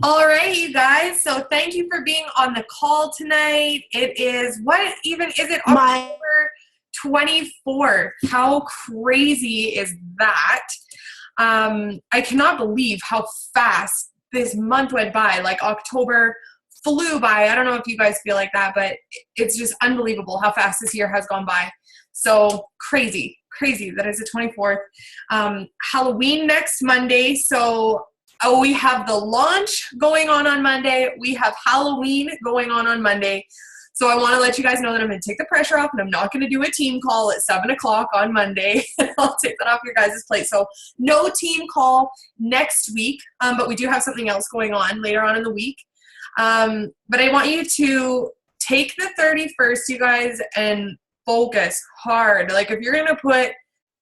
All right, you guys. So thank you for being on the call tonight. It is, what even is it? My October 24th. How crazy is that? I cannot believe how fast this month went by. Like October flew by. I don't know if you guys feel like that, but it's just unbelievable how fast this year has gone by. So crazy, crazy. That is the 24th. Halloween next Monday. So we have the launch going on Monday. We have Halloween going on Monday. So I want to let you guys know that I'm going to take the pressure off and I'm not going to do a team call at 7 o'clock on Monday. I'll take that off your guys' plate. So no team call next week, but we do have something else going on later on in the week. But I want you to take the 31st, you guys, and focus hard. Like if you're going to put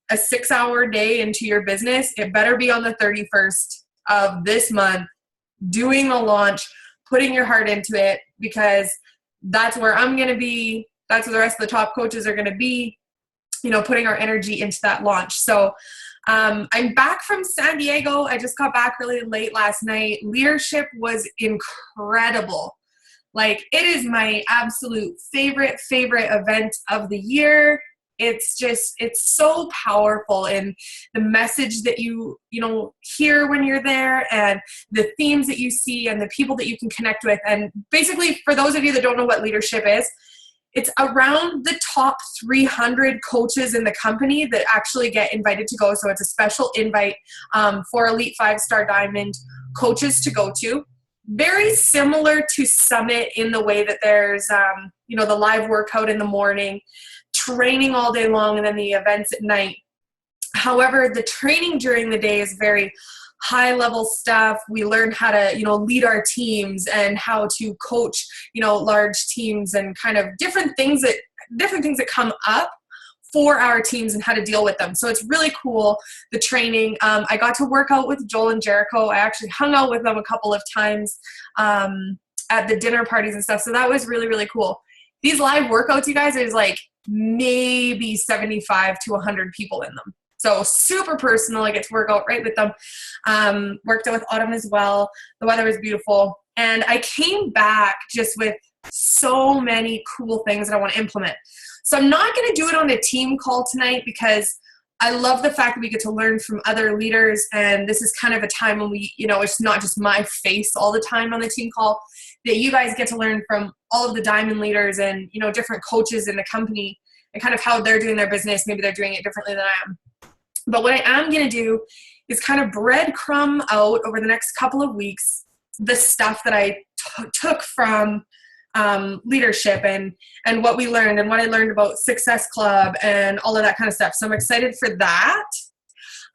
a 6-hour day into your business, it better be on the 31st of this month, doing the launch, putting your heart into it, because that's where I'm going to be. That's where the rest of the top coaches are going to be, putting our energy into that launch. So I'm back from San Diego. I just got back really late last night. Leadership was incredible. Like, it is my absolute favorite event of the year. It's so powerful in the message that you hear when you're there, and the themes that you see and the people that you can connect with. And basically, for those of you that don't know what leadership is, it's around the top 300 coaches in the company that actually get invited to go. So it's a special invite for Elite 5-Star Diamond coaches to go to. Very similar to Summit in the way that there's, the live workout in the morning, training all day long, and then the events at night. However, the training during the day is very high level stuff. We learn how to, lead our teams and how to coach, large teams, and kind of different things that come up for our teams and how to deal with them. So it's really cool, the training. I got to work out with Joel and Jericho. I actually hung out with them a couple of times at the dinner parties and stuff. So that was really, really cool. These live workouts, you guys, there's like maybe 75 to 100 people in them. So super personal. I get to work out right with them. Worked out with Autumn as well. The weather was beautiful. And I came back just with so many cool things that I want to implement. So I'm not going to do it on a team call tonight, because I love the fact that we get to learn from other leaders. And this is kind of a time when we, it's not just my face all the time on the team call, that you guys get to learn from all of the diamond leaders and, different coaches in the company and kind of how they're doing their business. Maybe they're doing it differently than I am. But what I am going to do is kind of breadcrumb out over the next couple of weeks the stuff that I took from leadership and what we learned and what I learned about Success Club and all of that kind of stuff. So I'm excited for that.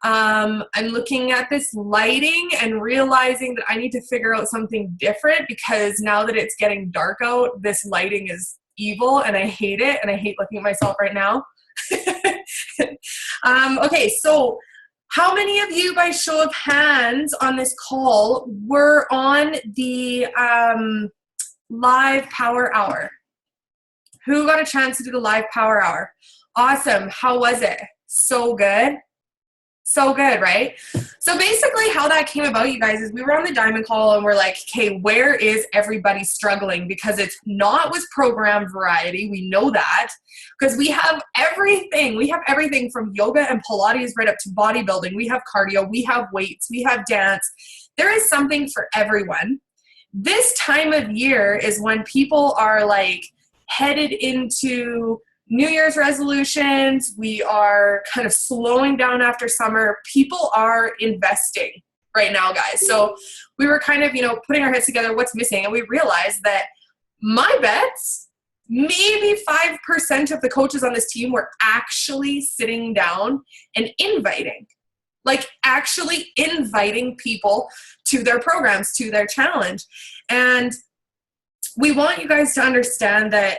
I'm looking at this lighting and realizing that I need to figure out something different, because now that it's getting dark out, this lighting is evil and I hate it, and I hate looking at myself right now. Okay, so how many of you, by show of hands on this call, were on the live power hour? Who got a chance to do the live power hour? Awesome. How was it? So good. So good, right? So basically how that came about, you guys, is we were on the diamond call and we're like, okay, where is everybody struggling? Because it's not with program variety. We know that, because we have everything. We have everything from yoga and Pilates right up to bodybuilding. We have cardio. We have weights. We have dance. There is something for everyone. This time of year is when people are like headed into New Year's resolutions. We are kind of slowing down after summer. People are investing right now, guys. So we were kind of, putting our heads together, what's missing? And we realized that my bets, maybe 5% of the coaches on this team were actually sitting down and inviting people to their programs, to their challenge. And we want you guys to understand that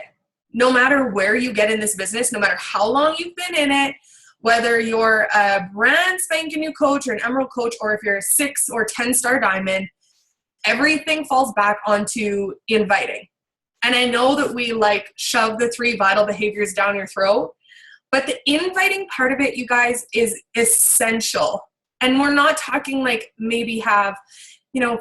no matter where you get in this business, no matter how long you've been in it, whether you're a brand spanking new coach or an emerald coach, or if you're a 6 or 10-star diamond, everything falls back onto inviting. And I know that we shove the 3 vital behaviors down your throat, but the inviting part of it, you guys, is essential. And we're not talking maybe have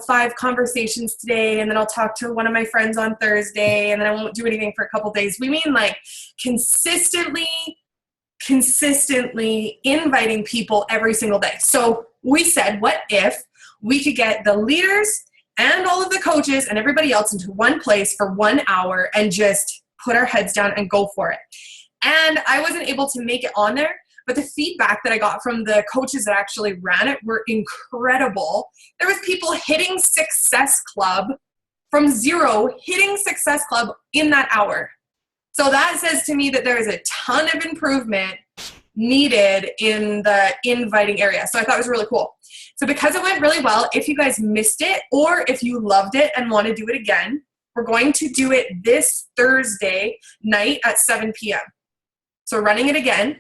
5 conversations today, and then I'll talk to one of my friends on Thursday, and then I won't do anything for a couple days. We mean like consistently inviting people every single day. So we said, what if we could get the leaders and all of the coaches and everybody else into one place for 1 hour and just put our heads down and go for it. And I wasn't able to make it on there, but the feedback that I got from the coaches that actually ran it were incredible. There was people hitting Success Club from 0, hitting Success Club in that hour. So that says to me that there is a ton of improvement needed in the inviting area. So I thought it was really cool. So because it went really well, if you guys missed it or if you loved it and want to do it again, we're going to do it this Thursday night at 7 p.m. So we're running it again.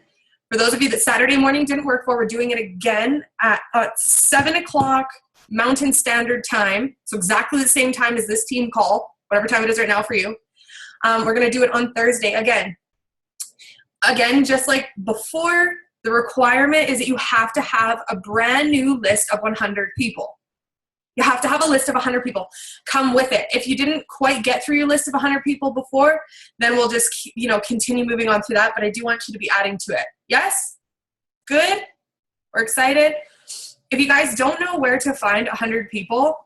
For those of you that Saturday morning didn't work for, we're doing it again at 7 o'clock Mountain Standard Time. So exactly the same time as this team call, whatever time it is right now for you. We're going to do it on Thursday again. Again, just like before, the requirement is that you have to have a brand new list of 100 people. You have to have a list of 100 people. Come with it. If you didn't quite get through your list of 100 people before, then we'll just, continue moving on through that. But I do want you to be adding to it. Yes? Good? We're excited? If you guys don't know where to find 100 people,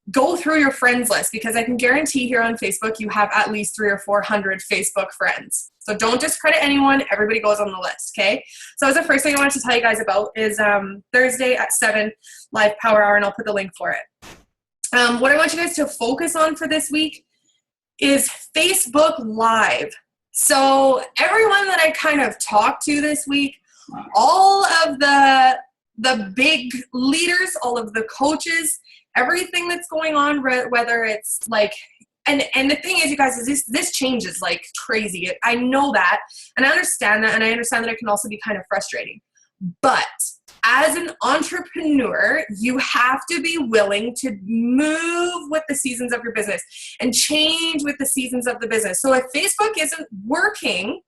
go through your friends list, because I can guarantee here on Facebook you have at least 300 or 400 Facebook friends. So don't discredit anyone. Everybody goes on the list, okay? So that's the first thing I wanted to tell you guys about is Thursday at 7, live power hour, and I'll put the link for it. What I want you guys to focus on for this week is Facebook Live. So everyone that I kind of talked to this week, all of the big leaders, all of the coaches, everything that's going on, whether it's like, and the thing is, you guys, is this changes like crazy. I know that, and I understand that, and I understand that it can also be kind of frustrating. But as an entrepreneur, you have to be willing to move with the seasons of your business and change with the seasons of the business. So if Facebook isn't working,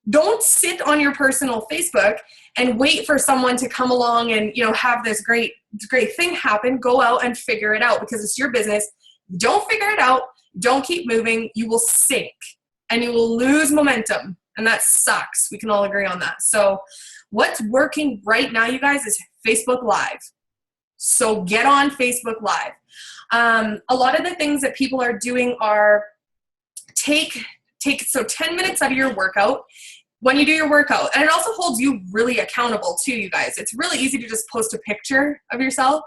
don't sit on your personal Facebook and wait for someone to come along and, have this great thing happen. Go out and figure it out, because it's your business. Don't figure it out. Don't keep moving. You will sink and you will lose momentum. And that sucks. We can all agree on that. So what's working right now, you guys, is Facebook Live. So get on Facebook Live. A lot of the things that people are doing are take 10 minutes out of your workout when you do your workout. And it also holds you really accountable too, you guys. It's really easy to just post a picture of yourself.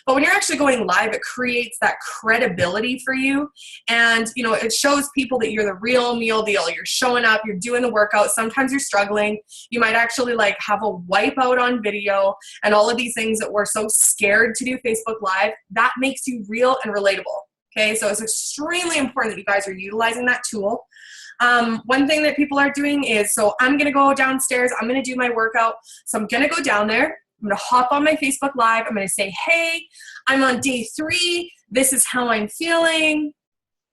But when you're actually going live, it creates that credibility for you. And, it shows people that you're the real meal deal. You're showing up, you're doing the workout. Sometimes you're struggling. You might actually have a wipeout on video and all of these things that we're so scared to do Facebook Live. That makes you real and relatable. Okay, so it's extremely important that you guys are utilizing that tool. One thing that people are doing is, so I'm going to go downstairs. I'm going to do my workout. So I'm going to go down there. I'm going to hop on my Facebook Live. I'm going to say, hey, I'm on day 3. This is how I'm feeling.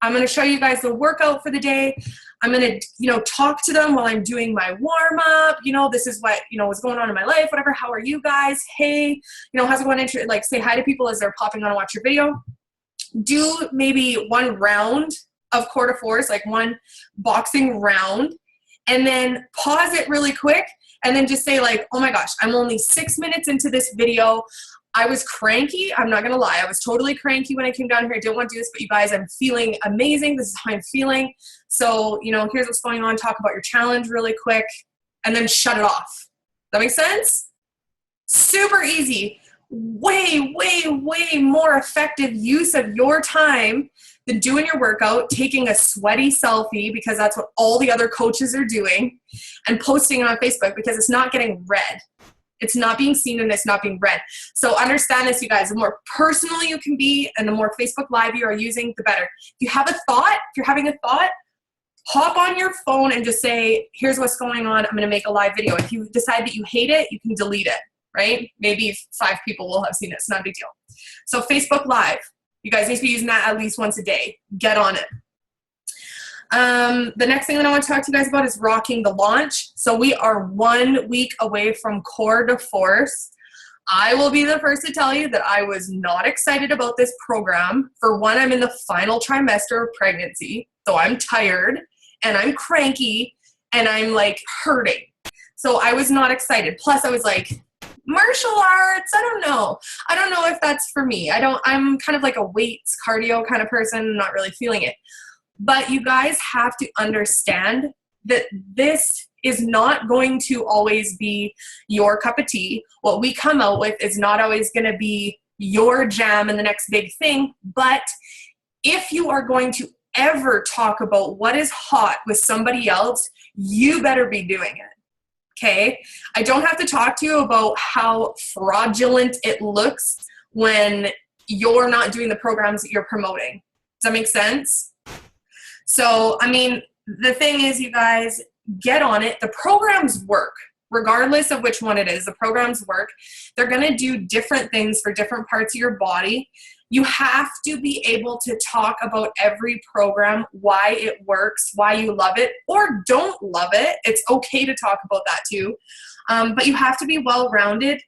I'm going to show you guys the workout for the day. I'm going to, talk to them while I'm doing my warm up. This is what, what's going on in my life, whatever. How are you guys? Hey, how's it going? Say hi to people as they're popping on to watch your video. Do maybe 1 round of quarter fours, like 1 boxing round, and then pause it really quick and then just say oh my gosh, I'm only 6 minutes into this video. I was cranky. I'm not going to lie. I was totally cranky when I came down here. I didn't want to do this, but you guys, I'm feeling amazing. This is how I'm feeling. So, here's what's going on. Talk about your challenge really quick and then shut it off. That makes sense? Super easy. Way, way, way more effective use of your time than doing your workout, taking a sweaty selfie, because that's what all the other coaches are doing, and posting it on Facebook, because it's not getting read. It's not being seen and it's not being read. So understand this, you guys. The more personal you can be and the more Facebook Live you are using, the better. If you have a thought, if you're having a thought, hop on your phone and just say, here's what's going on. I'm going to make a live video. If you decide that you hate it, you can delete it, right? Maybe 5 people will have seen it. It's not a big deal. So Facebook Live. You guys need to be using that at least once a day. Get on it. The next thing that I want to talk to you guys about is rocking the launch. So we are 1 week away from Core de Force. I will be the first to tell you that I was not excited about this program. For one, I'm in the final trimester of pregnancy, so I'm tired and I'm cranky and I'm like hurting. So I was not excited. Plus I was like, martial arts, I don't know. I don't know if that's for me. I'm kind of like a weights cardio kind of person, not really feeling it. But you guys have to understand that this is not going to always be your cup of tea. What we come out with is not always going to be your jam and the next big thing. But if you are going to ever talk about what is hot with somebody else, you better be doing it. Okay? I don't have to talk to you about how fraudulent it looks when you're not doing the programs that you're promoting. Does that make sense? So, I mean, the thing is, you guys, get on it. The programs work, regardless of which one it is. The programs work. They're going to do different things for different parts of your body. You have to be able to talk about every program, why it works, why you love it, or don't love it. It's okay to talk about that too. But you have to be well-rounded.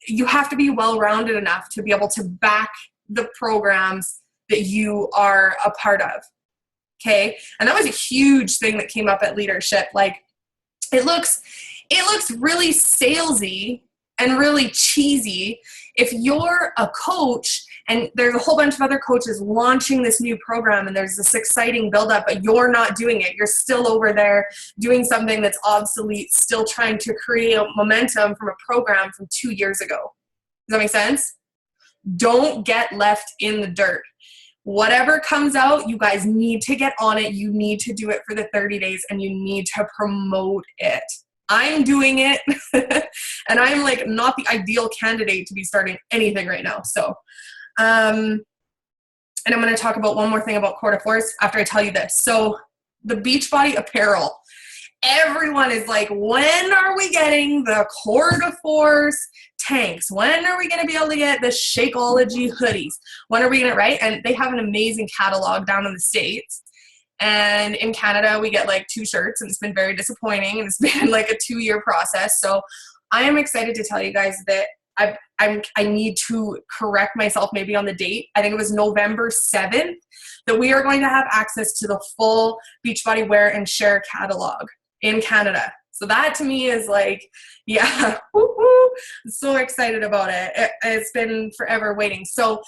You have to be well-rounded enough to be able to back the programs that you are a part of. Okay. And that was a huge thing that came up at leadership. Like it looks really salesy and really cheesy if you're a coach and there's a whole bunch of other coaches launching this new program and there's this exciting buildup, but you're not doing it. You're still over there doing something that's obsolete, still trying to create momentum from a program from 2 years ago. Does that make sense? Don't get left in the dirt. Whatever comes out, you guys need to get on it. You need to do it for the 30 days and you need to promote it. I'm doing it and I'm like not the ideal candidate to be starting anything right now. So, and I'm going to talk about one more thing about Quarter Force after I tell you this. So the Beachbody apparel, everyone is like, when are we getting the Quarter Force tanks? When are we going to be able to get the Shakeology hoodies? When are we going to, right? And they have an amazing catalog down in the States. And in Canada, we get like 2 shirts and it's been very disappointing. And it's been like a 2-year process. So I am excited to tell you guys that I need to correct myself maybe on the date. I think it was November 7th that we are going to have access to the full Beachbody Wear and Share catalog in Canada. So that to me is like, yeah, I'm so excited about it. It's been forever waiting. So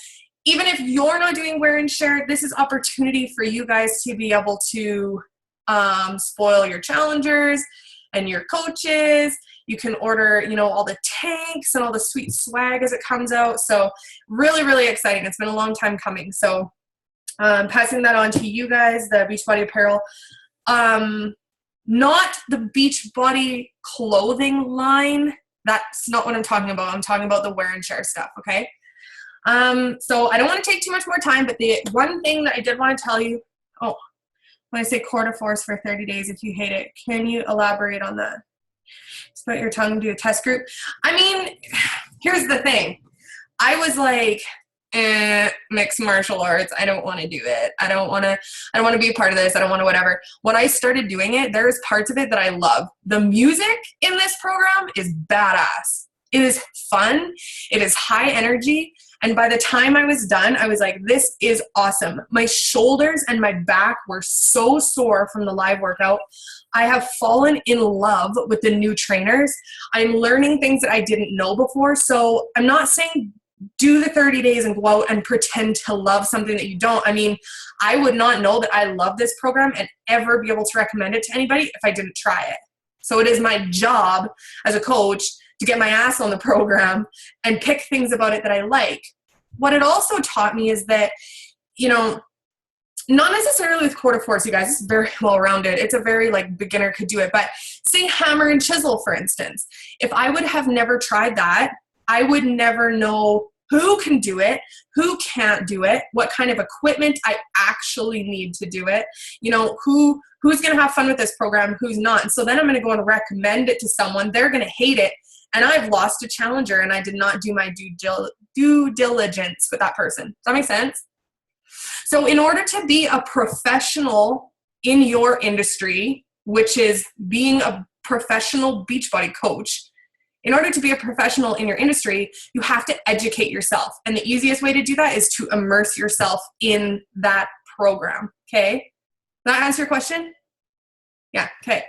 even if you're not doing Wear and Share, this is opportunity for you guys to be able to spoil your challengers and your coaches. You can order, all the tanks and all the sweet swag as it comes out. So really, really exciting. It's been a long time coming. So passing that on to you guys, the Beachbody apparel. Not the Beachbody clothing line. That's not what I'm talking about. I'm talking about the Wear and Share stuff, okay? So I don't want to take too much more time, but the one thing that I did want to tell you, when I say Quarter Force for 30 days, if you hate it, can you elaborate on that? Just put your tongue and do a test group. I mean, here's the thing. I was like, mixed martial arts. I don't want to do it. I don't want to be a part of this. I don't want to whatever. When I started doing it, there's parts of it that I love. The music in this program is badass. It is fun. It is high energy. And by the time I was done, I was like, this is awesome. My shoulders and my back were so sore from the live workout. I have fallen in love with the new trainers. I'm learning things that I didn't know before. So I'm not saying do the 30 days and go out and pretend to love something that you don't. I mean, I would not know that I love this program and ever be able to recommend it to anybody if I didn't try it. So it is my job as a coach to get my ass on the program and pick things about it that I like. What it also taught me is that, not necessarily with Quarter Force, you guys, it's very well-rounded. It's a very beginner could do it. But say hammer and chisel, for instance. If I would have never tried that, I would never know who can do it, who can't do it, what kind of equipment I actually need to do it, who's going to have fun with this program, who's not. And so then I'm going to go and recommend it to someone. They're going to hate it. And I've lost a challenger and I did not do my due diligence with that person. Does that make sense? So in order to be a professional in your industry, which is being a professional Beachbody coach, In order to be a professional in your industry, you have to educate yourself. And the easiest way to do that is to immerse yourself in that program. Okay? Does that answer your question? Yeah. Okay.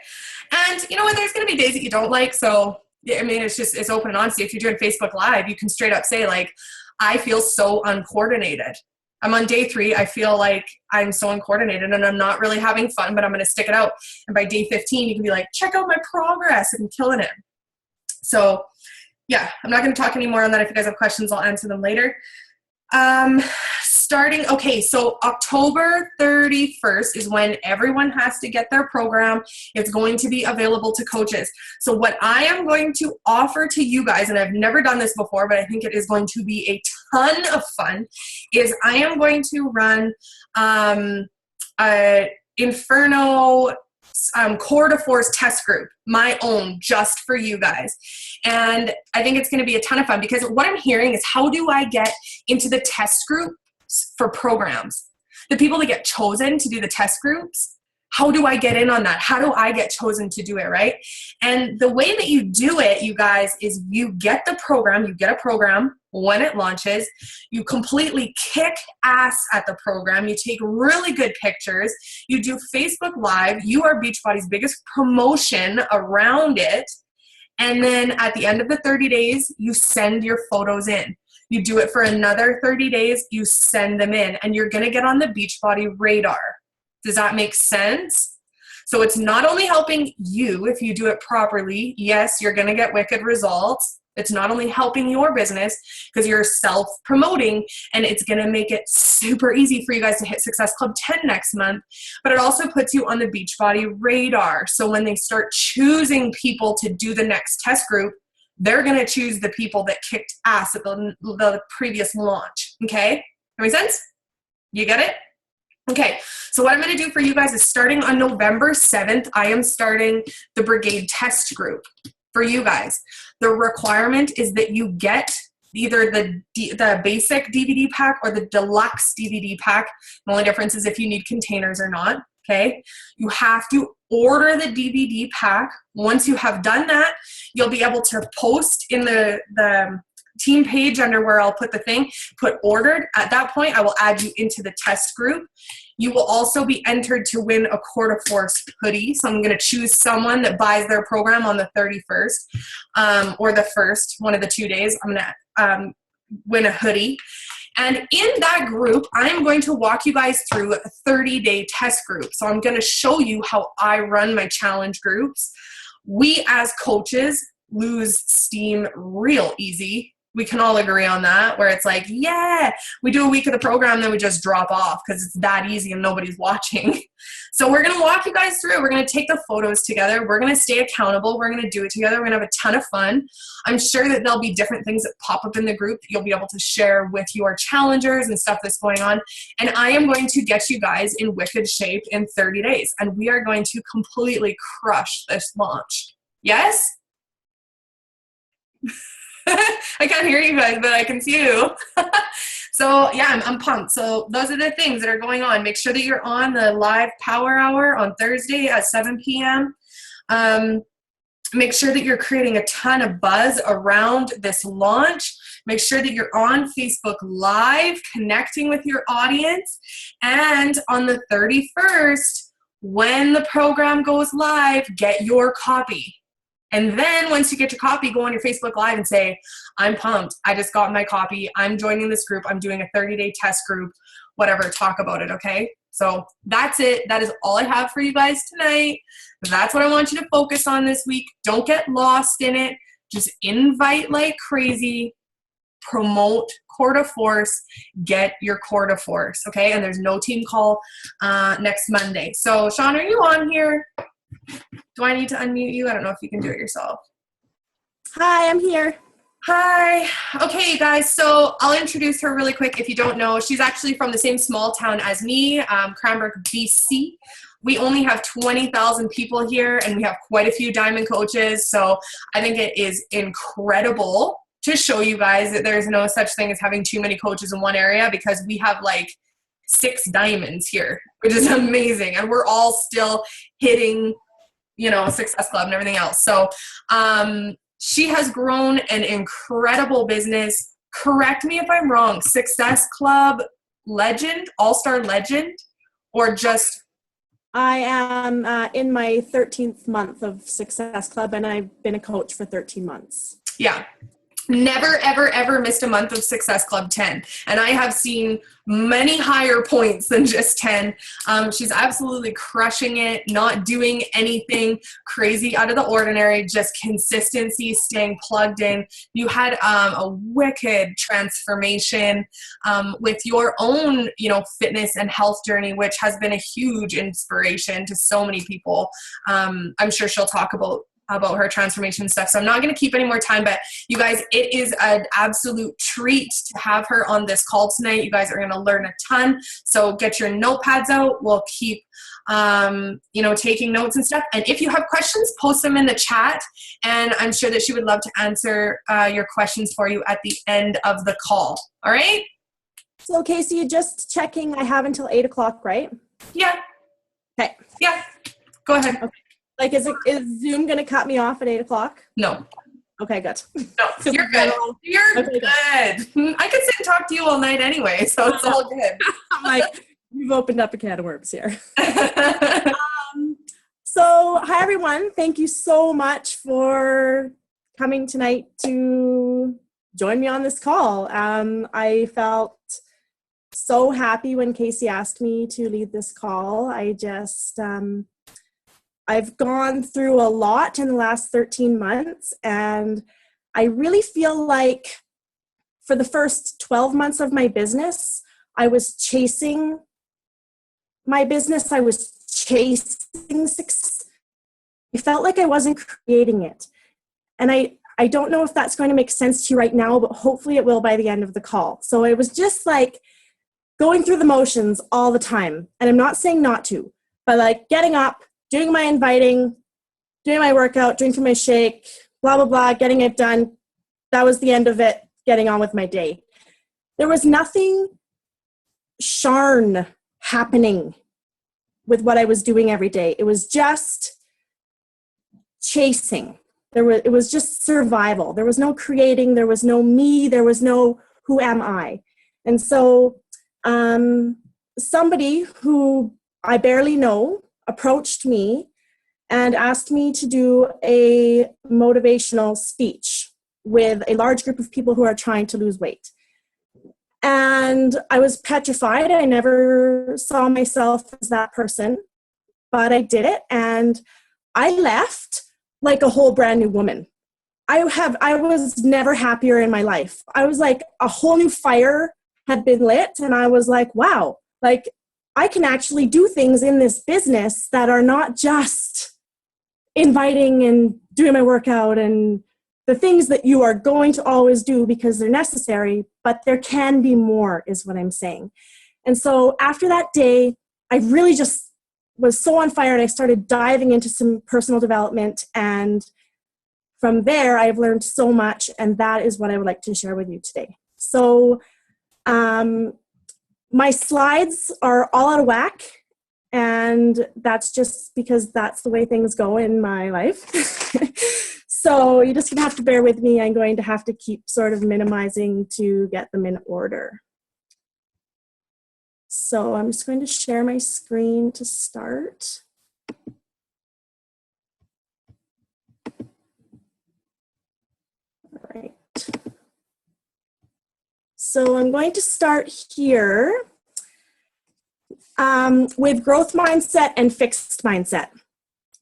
And you know what? There's going to be days that you don't like. So, I mean, it's open and honesty. If you're doing Facebook Live, you can straight up say, like, I feel so uncoordinated. I'm on day 3. I feel like I'm so uncoordinated and I'm not really having fun, but I'm going to stick it out. And by day 15, you can be like, check out my progress. I'm killing it. So yeah, I'm not going to talk anymore on that. If you guys have questions, I'll answer them later. Okay, so October 31st is when everyone has to get their program. It's going to be available to coaches. So what I am going to offer to you guys, and I've never done this before, but I think it is going to be a ton of fun, is I am going to run Inferno core to force test group, my own, just for you guys. And I think it's going to be a ton of fun, because what I'm hearing is, how do I get into the test groups for programs? The people that get chosen to do the test groups, how do I get in on that? How do I get chosen to do it, right? And the way that you do it, you guys, is you get the program, you get a program when it launches, you completely kick ass at the program, you take really good pictures, you do Facebook Live, you are Beachbody's biggest promotion around it, and then at the end of the 30 days, you send your photos in. You do it for another 30 days, you send them in, and you're gonna get on the Beachbody radar. Does that make sense? So it's not only helping you if you do it properly. Yes, you're going to get wicked results. It's not only helping your business because you're self-promoting, and it's going to make it super easy for you guys to hit Success Club 10 next month, but it also puts you on the Beachbody radar. So when they start choosing people to do the next test group, they're going to choose the people that kicked ass at the previous launch. Okay? That make sense? You get it? Okay, so what I'm going to do for you guys is, starting on November 7th, I am starting the Brigade test group for you guys. The requirement is that you get either the basic DVD pack or the deluxe DVD pack. The only difference is if you need containers or not, okay? You have to order the DVD pack. Once you have done that, you'll be able to post in the team page under where I'll put the thing, put ordered. At that point, I will add you into the test group. You will also be entered to win a Core to Force hoodie. So I'm going to choose someone that buys their program on the 31st or the 1st, one of the 2 days. I'm going to win a hoodie. And in that group, I'm going to walk you guys through a 30-day test group. So I'm going to show you how I run my challenge groups. We as coaches lose steam real easy. We can all agree on that, where it's like, yeah, we do a week of the program, then we just drop off because it's that easy and nobody's watching. So we're going to walk you guys through it. We're going to take the photos together. We're going to stay accountable. We're going to do it together. We're going to have a ton of fun. I'm sure that there'll be different things that pop up in the group that you'll be able to share with your challengers and stuff that's going on. And I am going to get you guys in wicked shape in 30 days. And we are going to completely crush this launch. Yes? I can't hear you guys, but I can see you. So yeah, I'm pumped. So those are the things that are going on. Make sure that you're on the live power hour on Thursday at 7 p.m. Make sure that you're creating a ton of buzz around this launch. Make sure that you're on Facebook Live, connecting with your audience. And on the 31st, when the program goes live, get your copy. And then once you get your copy, go on your Facebook Live and say, I'm pumped. I just got my copy. I'm joining this group. I'm doing a 30-day test group, whatever. Talk about it, okay? So that's it. That is all I have for you guys tonight. That's what I want you to focus on this week. Don't get lost in it. Just invite like crazy. Promote Core to Force. Get your Core to Force, okay? And there's no team call next Monday. So, Sean, are you on here? Do I need to unmute you? I don't know if you can do it yourself. Hi, I'm here. Hi. Okay, you guys, so I'll introduce her really quick. If you don't know, she's actually from the same small town as me, Cranbrook, BC. We only have 20,000 people here, and we have quite a few diamond coaches, so I think it is incredible to show you guys that there's no such thing as having too many coaches in one area, because we have like 6 diamonds here, which is amazing, and we're all still hitting, you know, Success Club and everything else. So She has grown an incredible business. Correct me if I'm wrong. Success Club legend, all-star legend, or just... I am in my 13th month of Success Club, and I've been a coach for 13 months. Yeah. Never, ever, ever missed a month of Success Club 10. And I have seen many higher points than just 10. She's absolutely crushing it, not doing anything crazy out of the ordinary, just consistency, staying plugged in. You had a wicked transformation with your own, fitness and health journey, which has been a huge inspiration to so many people. I'm sure she'll talk about her transformation stuff. So I'm not going to keep any more time, but you guys, it is an absolute treat to have her on this call tonight. You guys are going to learn a ton. So get your notepads out. We'll keep, taking notes and stuff. And if you have questions, post them in the chat. And I'm sure that she would love to answer your questions for you at the end of the call. All right. So Casey, just checking, I have until 8 o'clock, right? Yeah. Okay. Yeah. Go ahead. Okay. Like, is Zoom going to cut me off at 8 o'clock? No. Okay, good. No, you're good. You're okay, good. I could sit and talk to you all night anyway, so it's all good. I'm like, you've opened up a can of worms here. So, hi, everyone. Thank you so much for coming tonight to join me on this call. I felt so happy when Casey asked me to lead this call. I just... I've gone through a lot in the last 13 months, and I really feel like for the first 12 months of my business, I was chasing my business. I was chasing success. I felt like I wasn't creating it. And I don't know if that's going to make sense to you right now, but hopefully it will by the end of the call. So it was just like going through the motions all the time. And I'm not saying not to, but like getting up, doing my inviting, doing my workout, drinking my shake, blah, blah, blah, getting it done. That was the end of it, getting on with my day. There was nothing sharn happening with what I was doing every day. It was just chasing. It was just survival. There was no creating. There was no me. There was no who am I. And so somebody who I barely know approached me and asked me to do a motivational speech with a large group of people who are trying to lose weight. And I was petrified. I never saw myself as that person, but I did it. And I left like a whole brand new woman. I was never happier in my life. I was like a whole new fire had been lit. And I was like, wow, like I can actually do things in this business that are not just inviting and doing my workout and the things that you are going to always do because they're necessary, but there can be more is what I'm saying. And so after that day, I really just was so on fire and I started diving into some personal development. And from there, I've learned so much, and that is what I would like to share with you today. So, my slides are all out of whack, and that's just because that's the way things go in my life. So you're just going to have to bear with me. I'm going to have to keep sort of minimizing to get them in order. So I'm just going to share my screen to start. All right. So I'm going to start here with growth mindset and fixed mindset.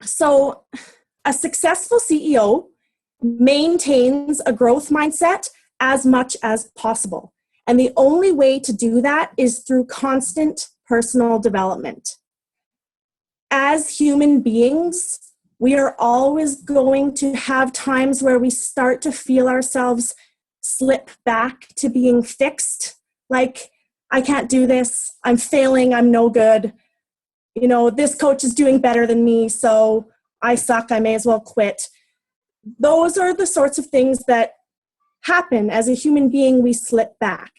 So a successful CEO maintains a growth mindset as much as possible. And the only way to do that is through constant personal development. As human beings, we are always going to have times where we start to feel ourselves slip back to being fixed. Like, I can't do this. I'm failing. I'm no good. You know, this coach is doing better than me, so I suck. I may as well quit. Those are the sorts of things that happen. As a human being, we slip back.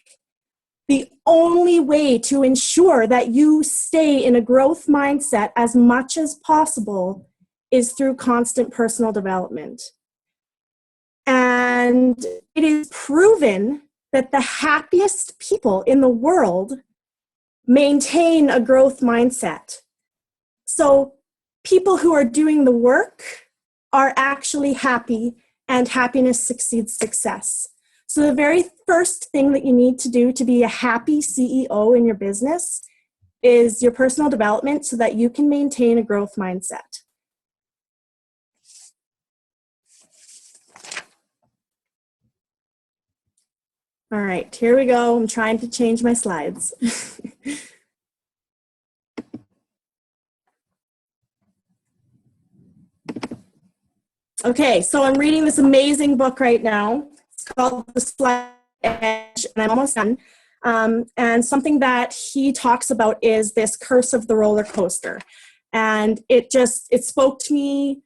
The only way to ensure that you stay in a growth mindset as much as possible is through constant personal development. And it is proven that the happiest people in the world maintain a growth mindset. So people who are doing the work are actually happy, and happiness succeeds success. So the very first thing that you need to do to be a happy CEO in your business is your personal development so that you can maintain a growth mindset. All right, here we go. I'm trying to change my slides. Okay, so I'm reading this amazing book right now. It's called The Slight Edge, and I'm almost done. And something that he talks about is this curse of the roller coaster. And it spoke to me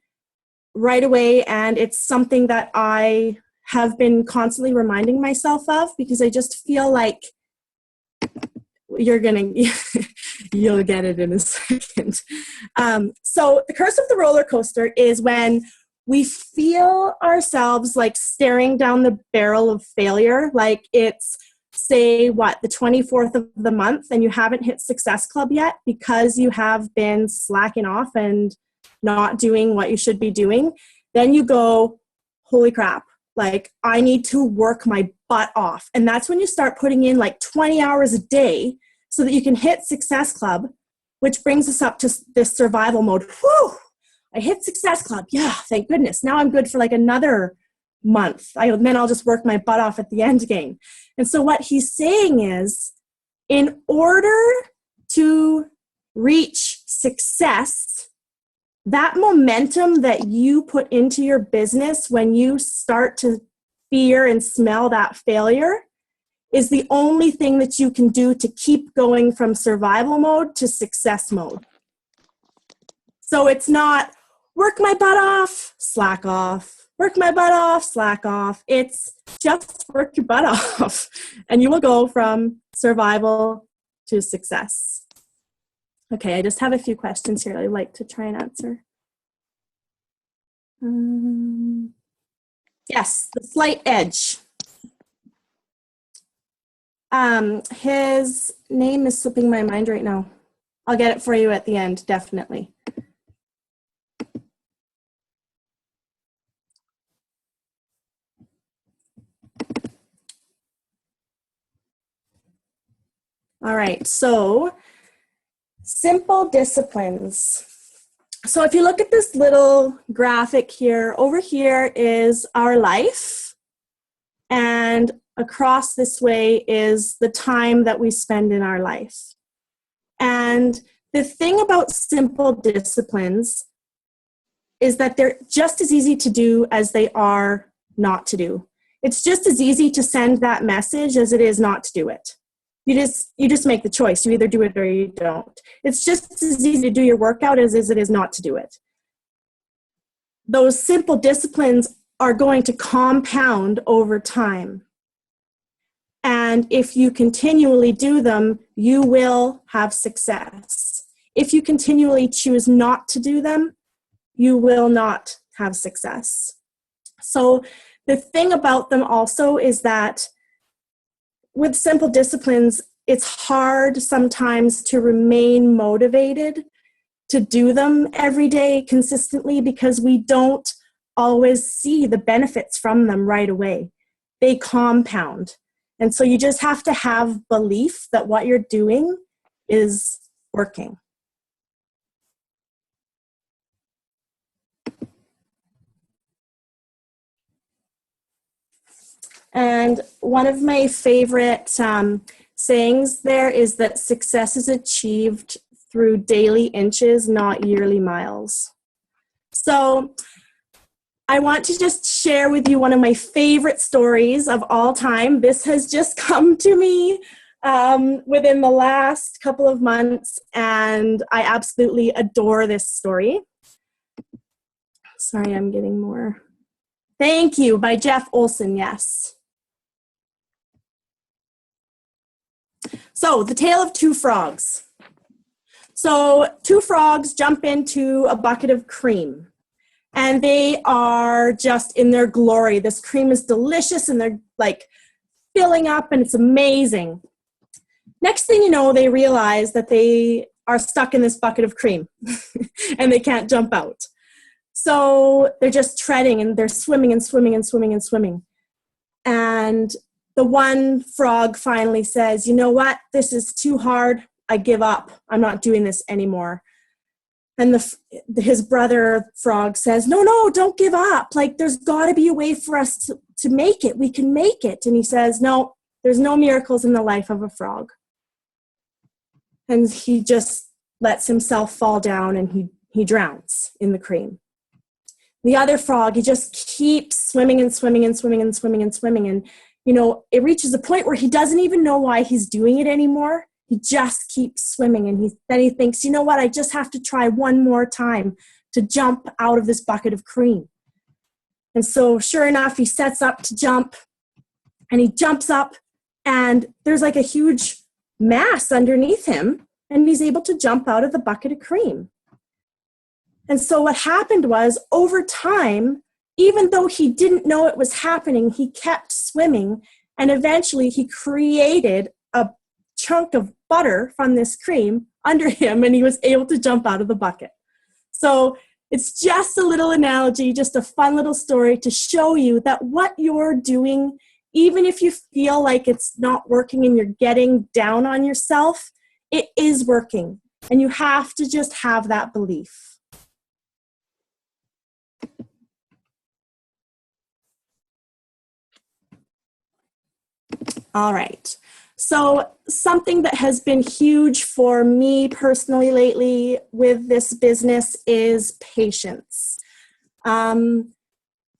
right away, and it's something that I have been constantly reminding myself of, because I just feel like you'll get it in a second. So the curse of the roller coaster is when we feel ourselves like staring down the barrel of failure, like it's, say, the 24th of the month, and you haven't hit Success Club yet because you have been slacking off and not doing what you should be doing. Then you go, holy crap, like I need to work my butt off. And that's when you start putting in like 20 hours a day so that you can hit Success Club, which brings us up to this survival mode. Whew! I hit Success Club. Yeah, thank goodness. Now I'm good for like another month. Then I'll just work my butt off at the end game. And so what he's saying is, in order to reach success, that momentum that you put into your business when you start to fear and smell that failure is the only thing that you can do to keep going from survival mode to success mode. So it's not work my butt off, slack off, work my butt off, slack off. It's just work your butt off, and you will go from survival to success. Okay, I just have a few questions here I'd like to try and answer. Yes, the slight edge. His name is slipping my mind right now. I'll get it for you at the end, definitely. All right, so simple disciplines. So if you look at this little graphic here, over here is our life, and across this way is the time that we spend in our life. And the thing about simple disciplines is that they're just as easy to do as they are not to do. It's just as easy to send that message as it is not to do it. You just make the choice. You either do it or you don't. It's just as easy to do your workout as it is not to do it. Those simple disciplines are going to compound over time. And if you continually do them, you will have success. If you continually choose not to do them, you will not have success. So the thing about them also is that with simple disciplines, it's hard sometimes to remain motivated to do them every day consistently because we don't always see the benefits from them right away. They compound. And so you just have to have belief that what you're doing is working. And one of my favorite sayings there is that success is achieved through daily inches, not yearly miles. So I want to just share with you one of my favorite stories of all time. This has just come to me within the last couple of months, and I absolutely adore this story. Sorry, I'm getting more. Thank you, by Jeff Olson, yes. So, the tale of two frogs. So, two frogs jump into a bucket of cream. And they are just in their glory. This cream is delicious and they're like filling up and it's amazing. Next thing you know, they realize that they are stuck in this bucket of cream and they can't jump out. So they're just treading and they're swimming and swimming and swimming and swimming. And the one frog finally says, you know what? This is too hard. I give up. I'm not doing this anymore. And his brother frog says, no, don't give up. Like, there's got to be a way for us to make it. We can make it. And he says, no, there's no miracles in the life of a frog. And he just lets himself fall down and he drowns in the cream. The other frog, he just keeps swimming and swimming and swimming and swimming and swimming. And, you know, it reaches a point where he doesn't even know why he's doing it anymore. He just keeps swimming. And then he thinks, you know what, I just have to try one more time to jump out of this bucket of cream. And so sure enough, he sets up to jump and he jumps up and there's like a huge mass underneath him and he's able to jump out of the bucket of cream. And so what happened was, over time, even though he didn't know it was happening, he kept swimming and eventually he created a chunk of butter from this cream under him and he was able to jump out of the bucket. So it's just a little analogy, just a fun little story to show you that what you're doing, even if you feel like it's not working and you're getting down on yourself, it is working. And you have to just have that belief. All right. So something that has been huge for me personally lately with this business is patience. I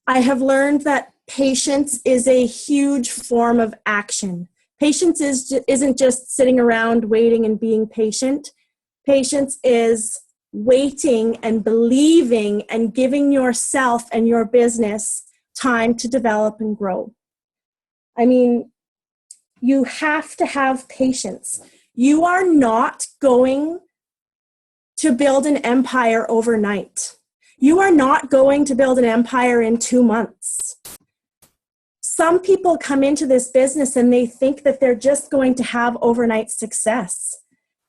have learned that patience is a huge form of action. Patience isn't just sitting around waiting and being patient. Patience is waiting and believing and giving yourself and your business time to develop and grow. I mean, you have to have patience. You are not going to build an empire overnight. You are not going to build an empire in 2 months. Some people come into this business and they think that they're just going to have overnight success.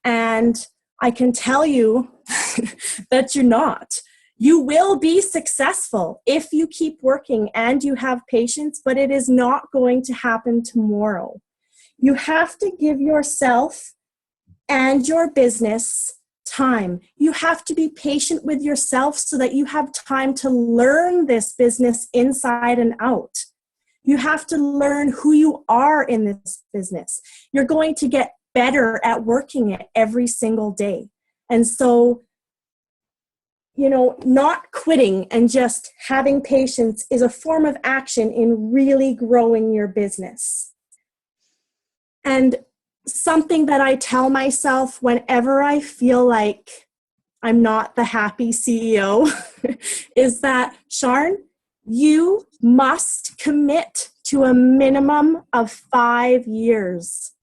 And I can tell you that you're not. You will be successful if you keep working and you have patience, but it is not going to happen tomorrow. You have to give yourself and your business time. You have to be patient with yourself so that you have time to learn this business inside and out. You have to learn who you are in this business. You're going to get better at working it every single day. And so, you know, not quitting and just having patience is a form of action in really growing your business. And something that I tell myself whenever I feel like I'm not the happy CEO is that, Sharn, you must commit to a minimum of 5 years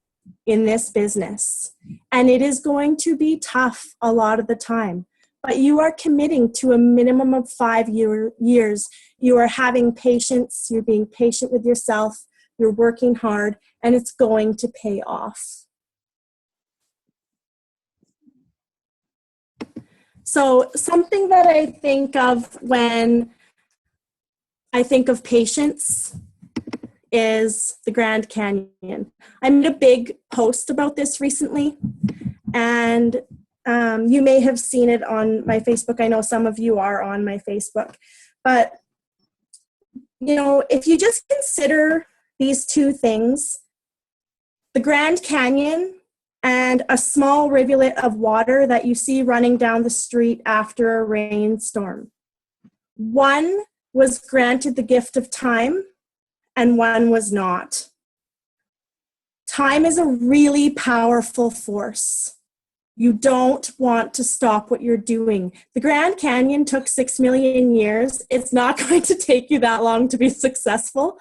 in this business. And it is going to be tough a lot of the time. But you are committing to a minimum of 5 years. You are having patience. You're being patient with yourself. You're working hard, and it's going to pay off. So something that I think of when I think of patience is the Grand Canyon. I made a big post about this recently, and you may have seen it on my Facebook. I know some of you are on my Facebook. But, you know, if you just consider these two things, the Grand Canyon and a small rivulet of water that you see running down the street after a rainstorm. One was granted the gift of time and one was not. Time is a really powerful force. You don't want to stop what you're doing. The Grand Canyon took 6 million years. It's not going to take you that long to be successful.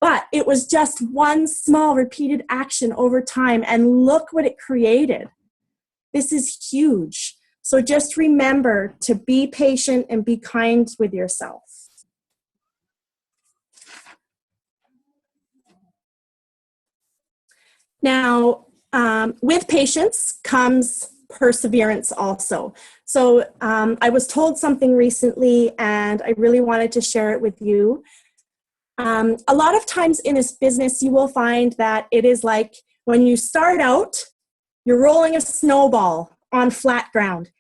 But it was just one small repeated action over time, and look what it created. This is huge. So just remember to be patient and be kind with yourself. Now, with patience comes perseverance also. So I was told something recently and I really wanted to share it with you. A lot of times in this business, you will find that it is like when you start out, you're rolling a snowball on flat ground.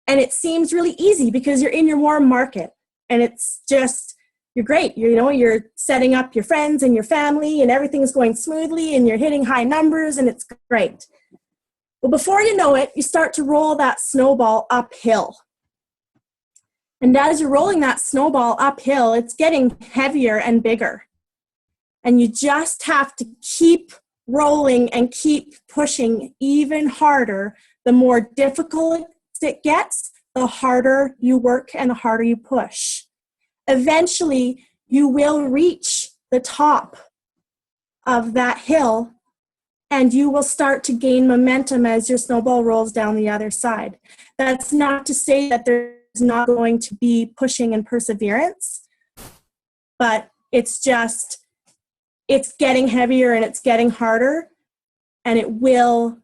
And it seems really easy because you're in your warm market. And it's just, you're great. You're setting up your friends and your family and everything's going smoothly and you're hitting high numbers and it's great. Well, before you know it, you start to roll that snowball uphill. And as you're rolling that snowball uphill, it's getting heavier and bigger. And you just have to keep rolling and keep pushing even harder. The more difficult it gets, the harder you work and the harder you push. Eventually, you will reach the top of that hill and you will start to gain momentum as your snowball rolls down the other side. That's not to say that there's not going to be pushing and perseverance, but it's getting heavier and it's getting harder, and it will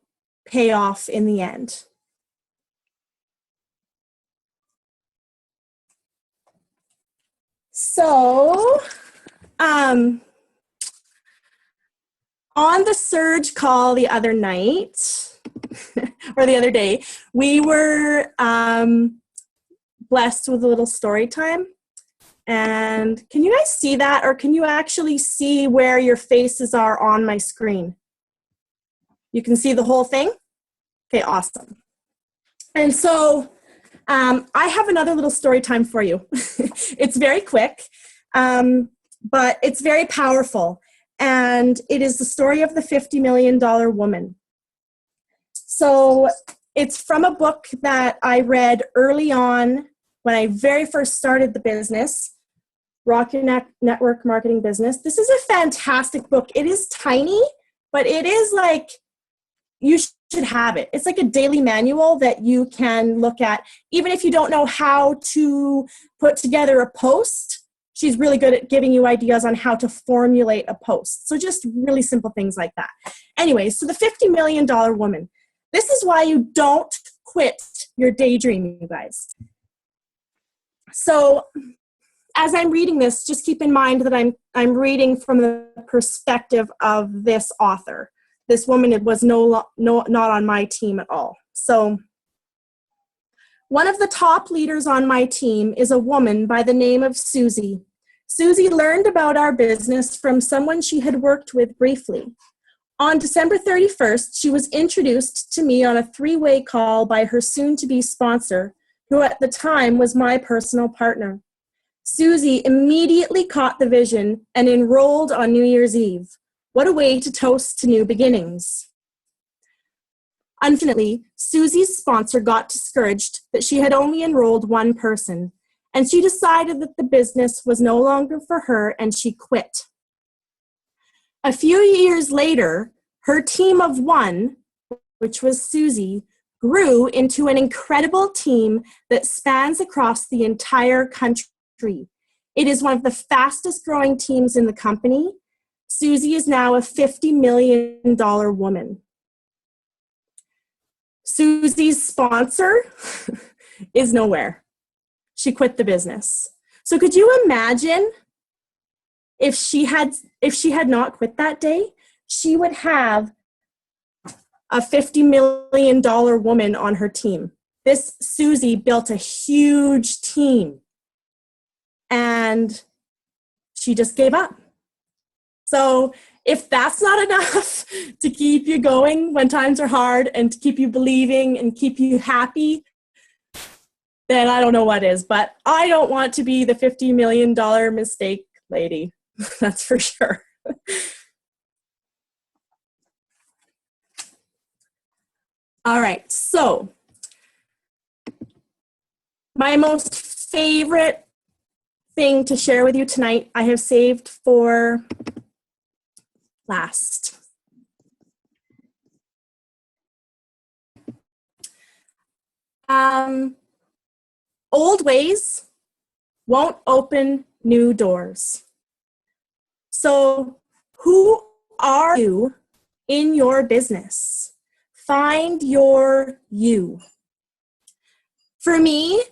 pay off in the end. So, on the Surge call the other night, or the other day, we were blessed with a little story time. And can you guys see that, or can you actually see where your faces are on my screen? You can see the whole thing? Okay, awesome. And so I have another little story time for you. It's very quick, but it's very powerful. And it is the story of the $50 million woman. So it's from a book that I read early on when I very first started the business, Rocket Network Marketing Business. This is a fantastic book. It is tiny, but it is like, you should have it. It's like a daily manual that you can look at. Even if you don't know how to put together a post, she's really good at giving you ideas on how to formulate a post. So just really simple things like that. Anyway, so the $50 million woman. This is why you don't quit your daydream, you guys. So as I'm reading this, just keep in mind that I'm reading from the perspective of this author. This woman was not on my team at all. So one of the top leaders on my team is a woman by the name of Susie. Susie learned about our business from someone she had worked with briefly. On December 31st, she was introduced to me on a three-way call by her soon-to-be sponsor, who at the time was my personal partner. Susie immediately caught the vision and enrolled on New Year's Eve. What a way to toast to new beginnings. Unfortunately, Susie's sponsor got discouraged that she had only enrolled one person, and she decided that the business was no longer for her, and she quit. A few years later, her team of one, which was Susie, grew into an incredible team that spans across the entire country. It is one of the fastest growing teams in the company. Susie is now a $50 million woman. Susie's sponsor is nowhere. She quit the business. So could you imagine if she had not quit that day, she would have a $50 million woman on her team. This Susie built a huge team and she just gave up. So if that's not enough to keep you going when times are hard and to keep you believing and keep you happy, then I don't know what is. But I don't want to be the $50 million mistake lady. That's for sure. All right, so my most favorite thing to share with you tonight, I have saved for last. Old ways won't open new doors. So who are you in your business? Find your you. For me,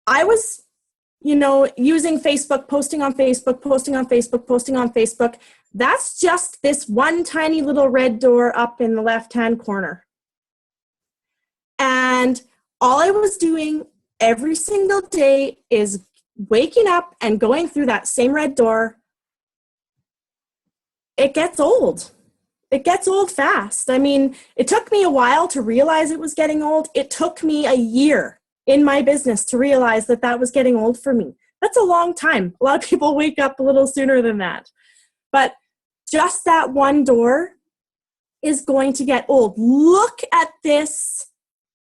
I was, using Facebook, posting on Facebook. That's just this one tiny little red door up in the left-hand corner. And all I was doing every single day is waking up and going through that same red door. It gets old. It gets old fast. I mean, it took me a while to realize it was getting old. It took me a year in my business to realize that that was getting old for me. That's a long time. A lot of people wake up a little sooner than that. But just that one door is going to get old. Look at this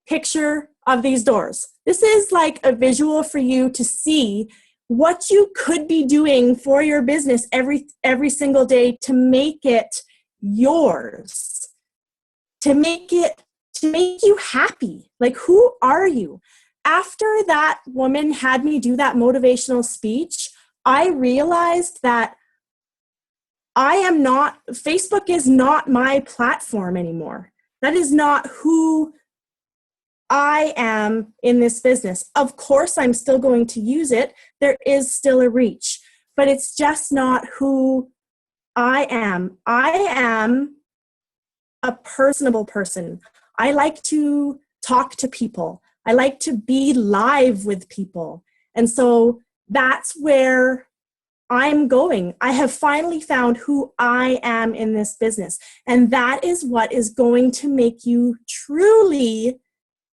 picture of these doors. This is like a visual for you to see what you could be doing for your business every single day to make it yours, to make you happy. Like, who are you? After that woman had me do that motivational speech, I realized that Facebook is not my platform anymore. That is not who I am in this business. Of course, I'm still going to use it. There is still a reach, but it's just not who I am. I am a personable person. I like to talk to people. I like to be live with people. And so that's where I'm going. I have finally found who I am in this business. And that is what is going to make you truly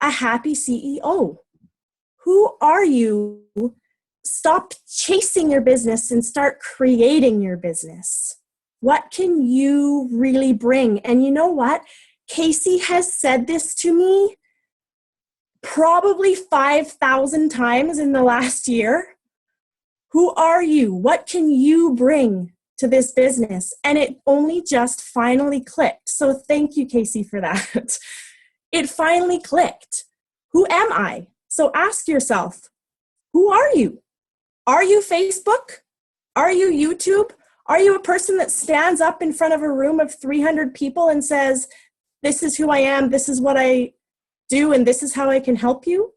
a happy CEO. Who are you? Stop chasing your business and start creating your business. What can you really bring? And you know what? Casey has said this to me probably 5,000 times in the last year. Who are you? What can you bring to this business? And it only just finally clicked. So thank you, Casey, for that. It finally clicked. Who am I? So ask yourself, who are you? Are you Facebook? Are you YouTube? Are you a person that stands up in front of a room of 300 people and says, this is who I am, this is what I do, and this is how I can help you?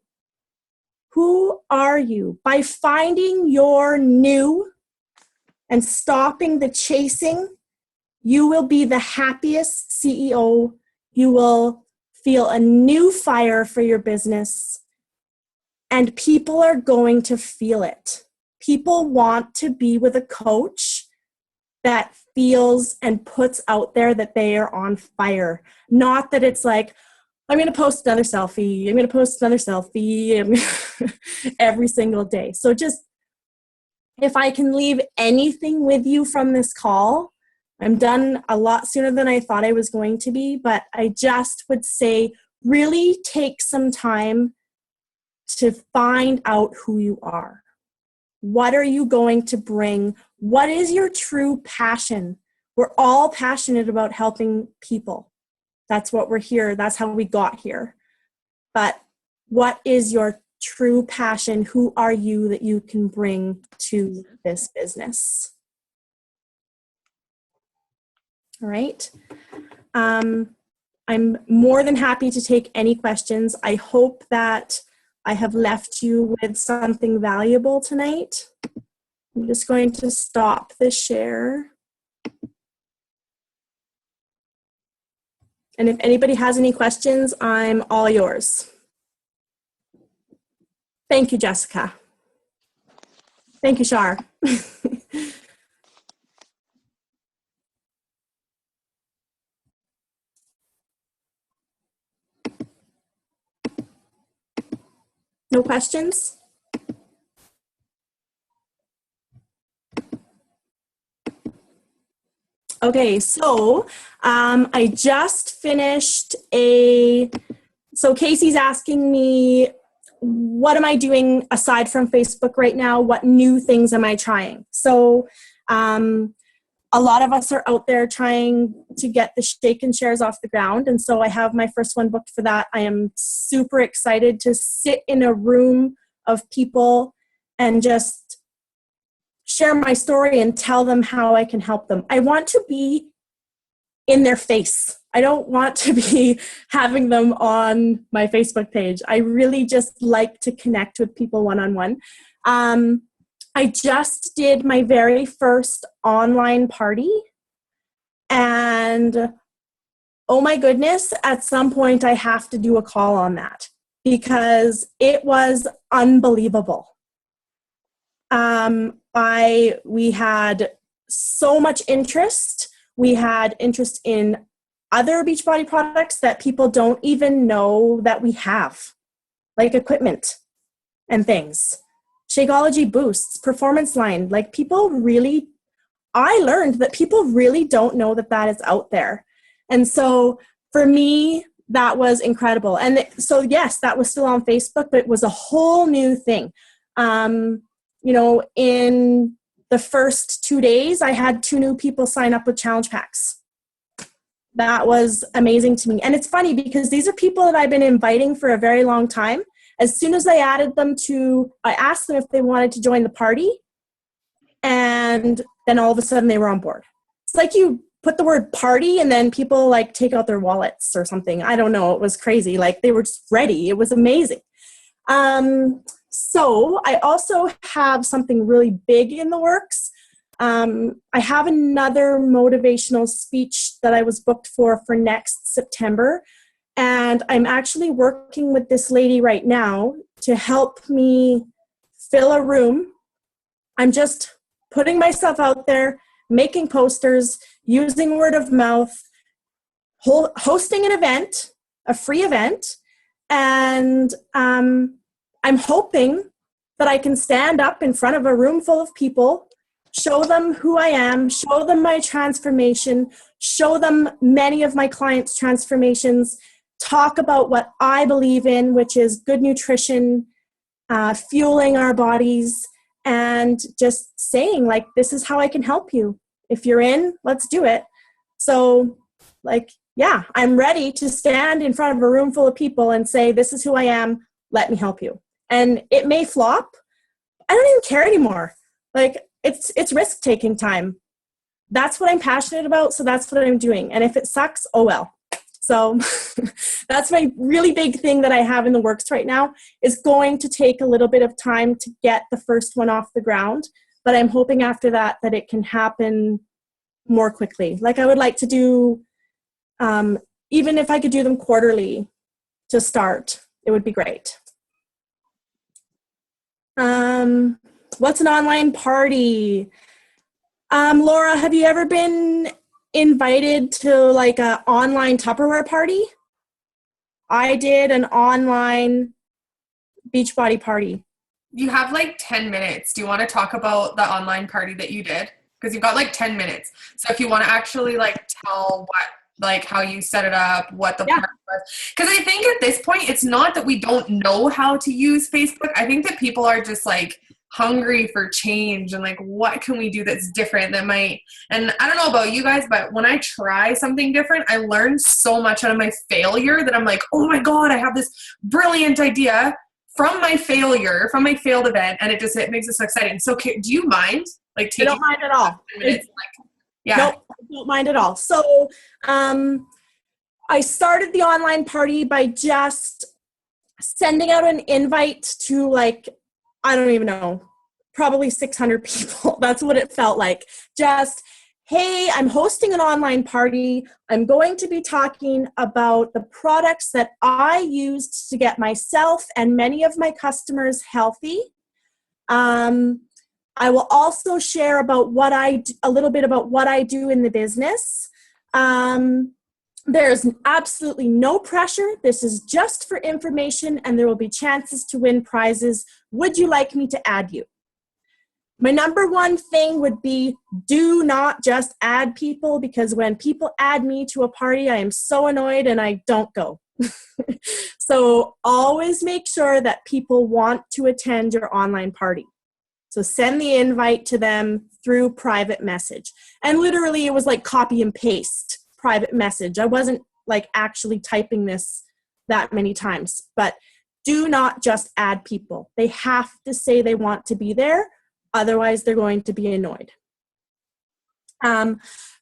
Who are you? By finding your new and stopping the chasing, you will be the happiest CEO. You will feel a new fire for your business, and people are going to feel it. People want to be with a coach that feels and puts out there that they are on fire. Not that it's like, I'm going to post another selfie. I'm going to post another selfie every single day. So just, if I can leave anything with you from this call, I'm done a lot sooner than I thought I was going to be, but I just would say really take some time to find out who you are. What are you going to bring? What is your true passion? We're all passionate about helping people. That's what we're here. That's how we got here. But what is your true passion? Who are you that you can bring to this business? All right. I'm more than happy to take any questions. I hope that I have left you with something valuable tonight. I'm just going to stop the share. And if anybody has any questions, I'm all yours. Thank you, Jessica. Thank you, Shar. No questions? Okay, so I just finished so Casey's asking me, what am I doing aside from Facebook right now? What new things am I trying? So a lot of us are out there trying to get the shake and shares off the ground. And so I have my first one booked for that. I am super excited to sit in a room of people and just share my story and tell them how I can help them. I want to be in their face. I don't want to be having them on my Facebook page. I really just like to connect with people one-on-one. I just did my very first online party, and oh my goodness, at some point I have to do a call on that because it was unbelievable. We had so much interest. We had interest in other Beachbody products that people don't even know that we have, like equipment and things. Shakeology boosts, performance line. Like I learned that people really don't know that is out there. And so for me, that was incredible. And so yes, that was still on Facebook, but it was a whole new thing. In the first 2 days, I had 2 new people sign up with challenge packs. That was amazing to me. And it's funny because these are people that I've been inviting for a very long time. As soon as I added them I asked them if they wanted to join the party, and then all of a sudden they were on board. It's like you put the word party and then people like take out their wallets or something. I don't know. It was crazy. Like they were just ready. It was amazing. So I also have something really big in the works. I have another motivational speech that I was booked for next September. And I'm actually working with this lady right now to help me fill a room. I'm just putting myself out there, making posters, using word of mouth, hosting an event, a free event. And I'm hoping that I can stand up in front of a room full of people, show them who I am, show them my transformation, show them many of my clients' transformations, talk about what I believe in, which is good nutrition, fueling our bodies, and just saying, like, this is how I can help you. If you're in, let's do it. So, yeah, I'm ready to stand in front of a room full of people and say, this is who I am, let me help you. And it may flop. I don't even care anymore. It's risk-taking time. That's what I'm passionate about, so that's what I'm doing. And if it sucks, oh well. So that's my really big thing that I have in the works right now. Is going to take a little bit of time to get the first one off the ground, but I'm hoping after that it can happen more quickly. Like I would like to do, even if I could do them quarterly to start, it would be great. What's an online party? Laura, have you ever been invited to like an online Tupperware party? I did an online Beachbody party. You have like 10 minutes. Do you want to talk about the online party that you did? Because you've got like 10 minutes. So if you want to actually like tell how you set it up, what the party was. Because I think at this point, it's not that we don't know how to use Facebook. I think that people are just like hungry for change and like, what can we do that's different that might, and I don't know about you guys, but when I try something different, I learn so much out of my failure that I'm like, oh my God, I have this brilliant idea from my failure, from my failed event. And it makes it so exciting. So do you mind like taking— I don't mind at all. Minutes, Nope, I don't mind at all. So I started the online party by just sending out an invite to I don't even know, probably 600 people. That's what it felt like. Just, hey, I'm hosting an online party. I'm going to be talking about the products that I used to get myself and many of my customers healthy. I will also share about a little bit about what I do in the business. There's absolutely no pressure. This is just for information, and there will be chances to win prizes. Would you like me to add you? My number one thing would be, do not just add people, because when people add me to a party, I am so annoyed and I don't go. So always make sure that people want to attend your online party. So send the invite to them through private message. And literally it was like copy and paste private message. I wasn't like actually typing this that many times, but do not just add people. They have to say they want to be there. Otherwise they're going to be annoyed.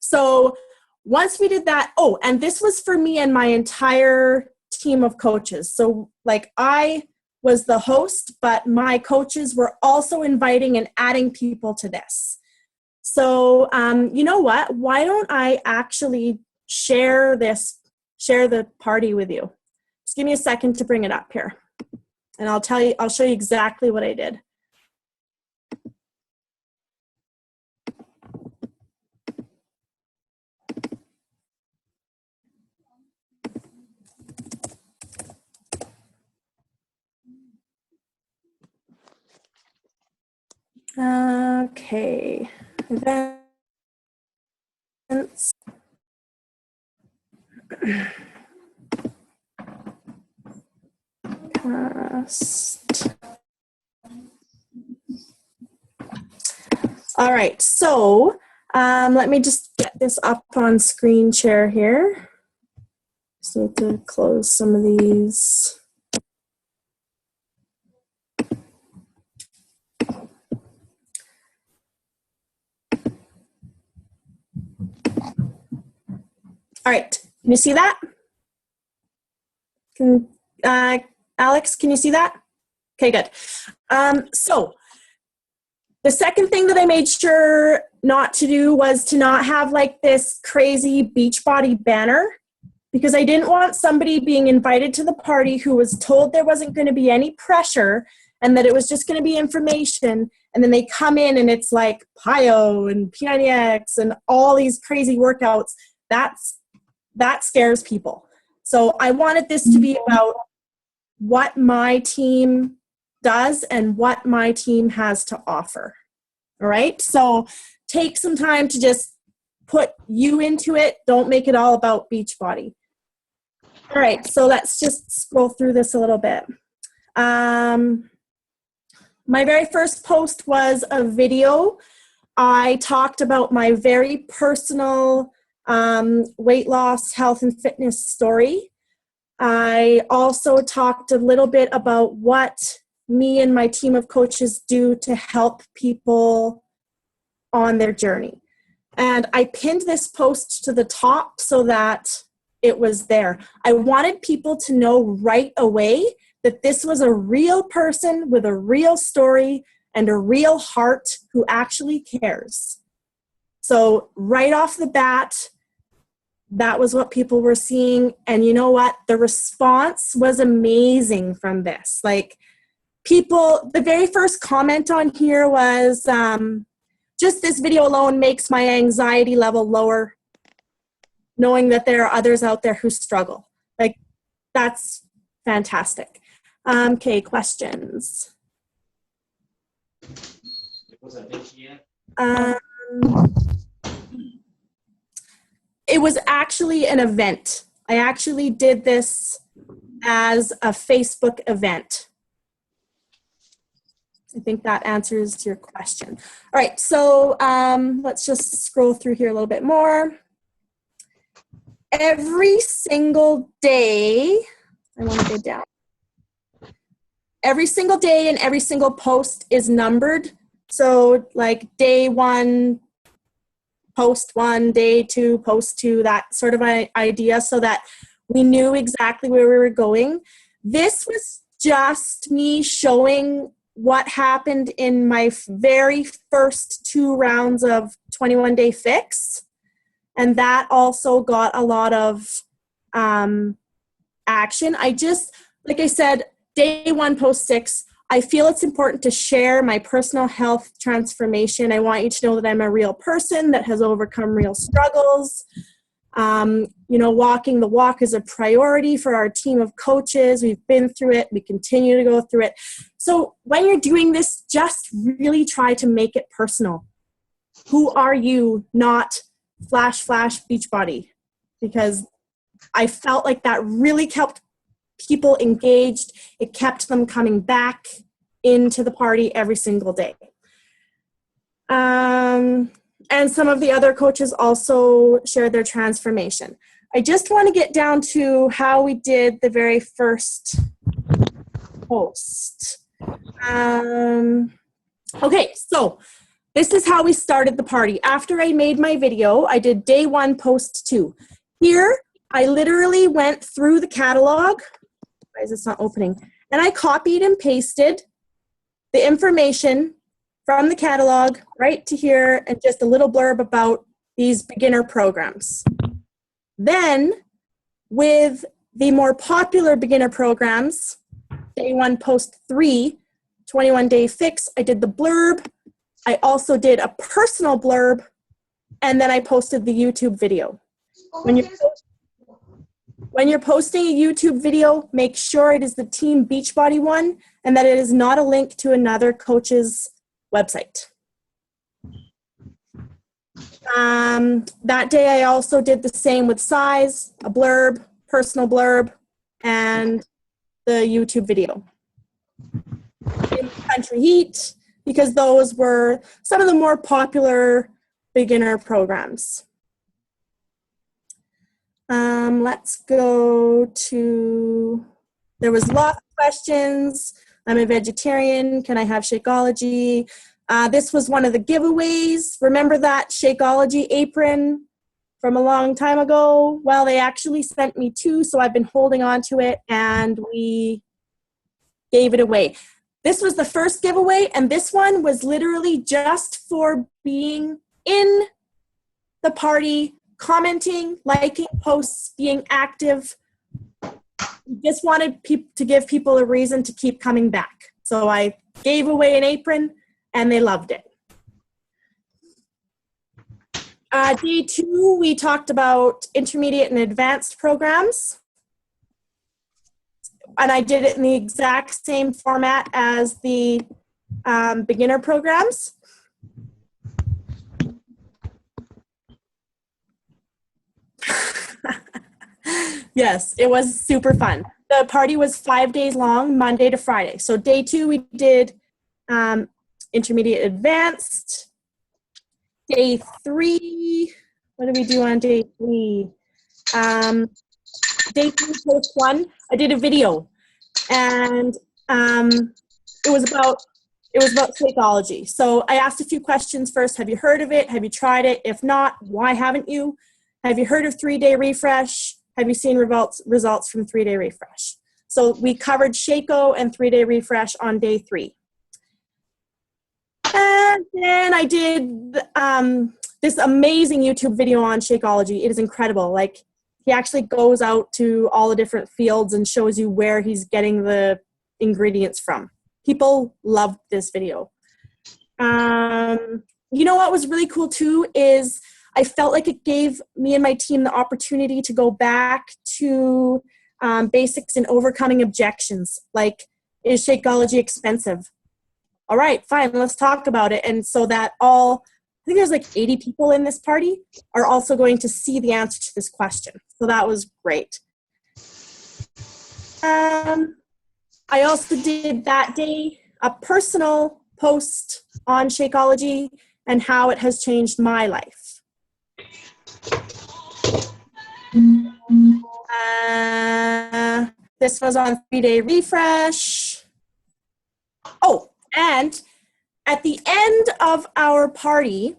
So once we did that, oh, and this was for me and my entire team of coaches. So like I was the host, but my coaches were also inviting and adding people to this. So you know what? Why don't I actually share the party with you? Just give me a second to bring it up here. And I'll show you exactly what I did. Okay. Events. Cast. All right, so let me just get this up on screen share here. Just need to close some of these. All right, can you see that? Alex, can you see that? Okay, good. So the second thing that I made sure not to do was to not have like this crazy Beachbody banner, because I didn't want somebody being invited to the party who was told there wasn't going to be any pressure and that it was just going to be information, and then they come in and it's like PIO and P90X and all these crazy workouts. That scares people. So I wanted this to be about what my team does and what my team has to offer. All right? So take some time to just put you into it. Don't make it all about Beachbody. All right, so let's just scroll through this a little bit. My very first post was a video. I talked about my very personal weight loss, health, and fitness story. I also talked a little bit about what me and my team of coaches do to help people on their journey. And I pinned this post to the top so that it was there. I wanted people to know right away that this was a real person with a real story and a real heart who actually cares. So right off the bat, that was what people were seeing. And you know what? The response was amazing from this. Like people, the very first comment on here was, just this video alone makes my anxiety level lower, knowing that there are others out there who struggle. Like, that's fantastic. Okay, questions. It was actually an event. I actually did this as a Facebook event. I think that answers your question. All right, so let's just scroll through here a little bit more. Every single day, I want to go down. Every single day and every single post is numbered. So like day 1, post 1, day 2, post 2, that sort of idea, so that we knew exactly where we were going. This was just me showing what happened in my very first 2 rounds of 21 Day Fix. And that also got a lot of action. I just, like I said, day 1, post 6, I feel it's important to share my personal health transformation. I want you to know that I'm a real person that has overcome real struggles. You know, walking the walk is a priority for our team of coaches. We've been through it. We continue to go through it. So when you're doing this, just really try to make it personal. Who are you, not flash, Beachbody? Because I felt like that really kept people engaged. It kept them coming back into the party every single day. And some of the other coaches also shared their transformation. I just want to get down to how we did the very first post. Okay, so this is how we started the party. After I made my video, I did day 1, post 2. Here, I literally went through the catalog. Why is this not opening? And I copied and pasted the information from the catalog right to here and just a little blurb about these beginner programs. Then, with the more popular beginner programs, day 1, post 3, 21-day fix, I did the blurb. I also did a personal blurb, and then I posted the YouTube video. When you're posting a YouTube video, make sure it is the Team Beachbody one and that it is not a link to another coach's website. That day I also did the same with size, a blurb, personal blurb, and the YouTube video. In Country Heat, because those were some of the more popular beginner programs. Let's go to, there was lots of questions. I'm a vegetarian, can I have Shakeology? This was one of the giveaways. Remember that Shakeology apron from a long time ago? Well, they actually sent me 2, so I've been holding on to it, and we gave it away. This was the first giveaway, and this one was literally just for being in the party, commenting, liking posts, being active. We just wanted to give people a reason to keep coming back. So I gave away an apron, and they loved it. Day 2, we talked about intermediate and advanced programs. And I did it in the exact same format as the beginner programs. Yes, it was super fun. The party was 5 days long, Monday to Friday. So day 2, we did intermediate advanced. Day 3, what did we do on day 3? Day 3, post 1, I did a video, and it was about Shakeology. So I asked a few questions first. Have you heard of it? Have you tried it? If not, why haven't you? Have you heard of 3-day refresh? Have you seen results from 3-day refresh? So we covered Shako and 3-day refresh on day 3. And then I did this amazing YouTube video on Shakeology. It is incredible. Like, he actually goes out to all the different fields and shows you where he's getting the ingredients from. People loved this video. You know what was really cool too is I felt like it gave me and my team the opportunity to go back to basics in overcoming objections. Like, is Shakeology expensive? All right, fine, let's talk about it. And so that I think there's like 80 people in this party are also going to see the answer to this question. So that was great. I also did that day a personal post on Shakeology and how it has changed my life. This was on 3-day refresh. Oh, and at the end of our party,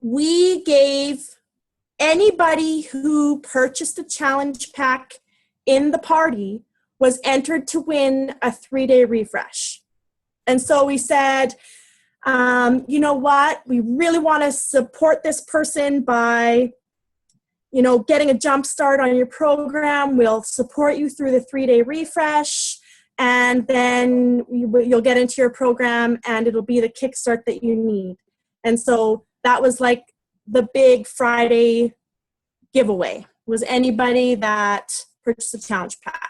we gave anybody who purchased a challenge pack in the party was entered to win a 3-day refresh. And so we said, you know what, we really want to support this person by, getting a jump start on your program. We'll support you through the 3-day refresh, and then you'll get into your program and it'll be the kickstart that you need. And so that was like the big Friday giveaway, was anybody that purchased a challenge pack.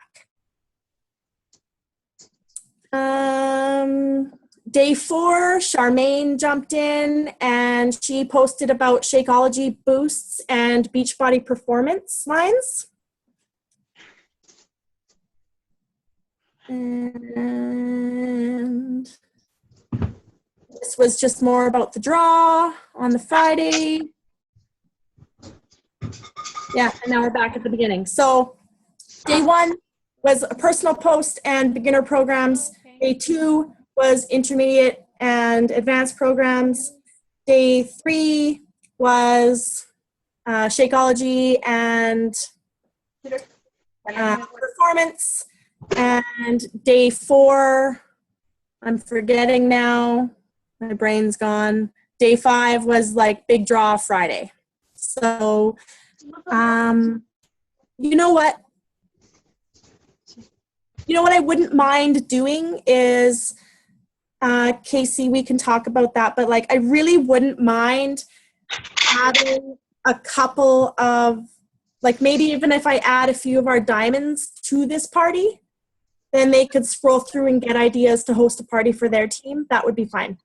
Day 4, Charmaine jumped in and she posted about Shakeology boosts and Beachbody performance lines. And this this was just more about the draw on the Friday. Yeah, and now we're back at the beginning. So day 1 was a personal post and beginner programs. Day 2 was intermediate and advanced programs. Day 3 was Shakeology and performance. And day 4, I'm forgetting now, my brain's gone. Day 5 was like big draw Friday. So, you know what? You know what I wouldn't mind doing is, Casey, we can talk about that, but like I really wouldn't mind adding a couple of, like maybe even if I add a few of our diamonds to this party, then they could scroll through and get ideas to host a party for their team. That would be fine.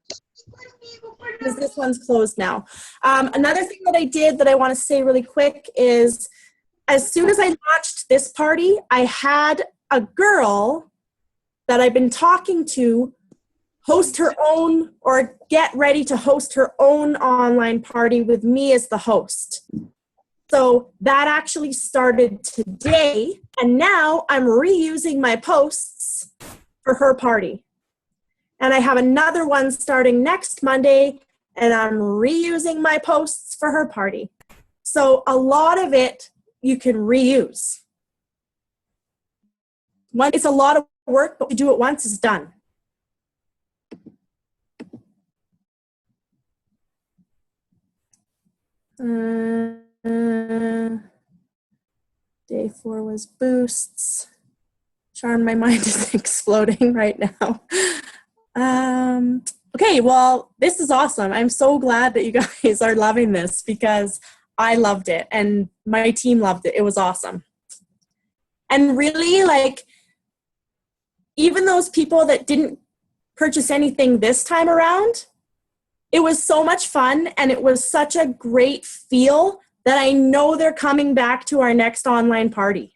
Because this one's closed now. Another thing that I did that I want to say really quick is as soon as I launched this party, I had a girl that I've been talking to host her own or get ready to host her own online party with me as the host. So that actually started today, and now I'm reusing my posts for her party. And I have another one starting next Monday, and I'm reusing my posts for her party. So a lot of it you can reuse. It's a lot of work, but to do it once is done. Day 4 was boosts. Charm, my mind is exploding right now. Okay, well, this is awesome. I'm so glad that you guys are loving this because I loved it and my team loved it. It was awesome. And really, like, even those people that didn't purchase anything this time around, it was so much fun and it was such a great feel that I know they're coming back to our next online party.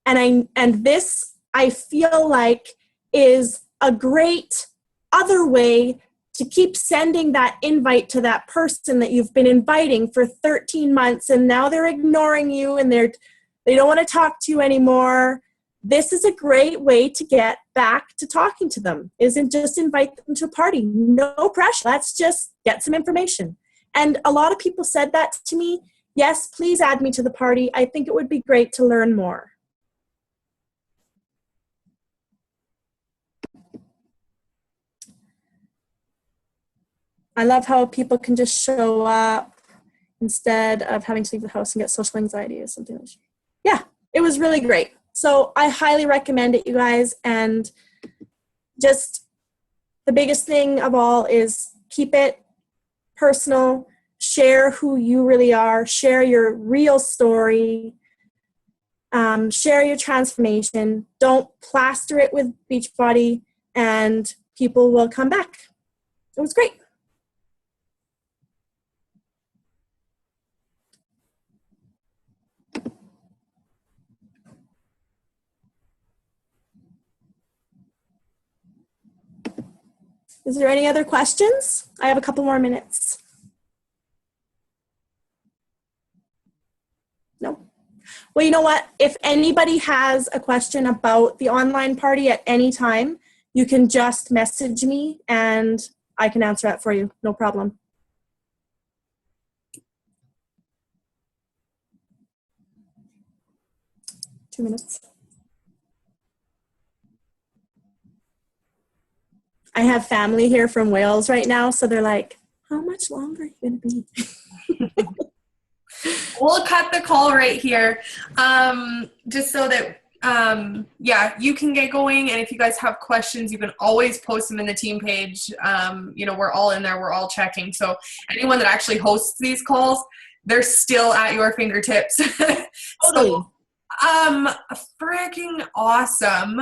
And this, I feel like, is a great other way to keep sending that invite to that person that you've been inviting for 13 months and now they're ignoring you and they don't want to talk to you anymore. This is a great way to get back to talking to them. Isn't just invite them to a party. No pressure. Let's just get some information. And a lot of people said that to me. Yes, please add me to the party. I think it would be great to learn more. I love how people can just show up instead of having to leave the house and get social anxiety or something like that. Yeah, it was really great. So I highly recommend it, you guys. And just the biggest thing of all is keep it personal. Share who you really are. Share your real story. Share your transformation. Don't plaster it with Beachbody and people will come back. It was great. Is there any other questions? I have a couple more minutes. No? Well, you know what? If anybody has a question about the online party at any time, you can just message me and I can answer that for you. No problem. Two minutes. I have family here from Wales right now, so they're like, how much longer are you going to be? We'll cut the call right here, just so that, yeah, you can get going. And if you guys have questions, you can always post them in the team page. You know, we're all in there. We're all checking. So anyone that actually hosts these calls, they're still at your fingertips. Totally. So, freaking awesome.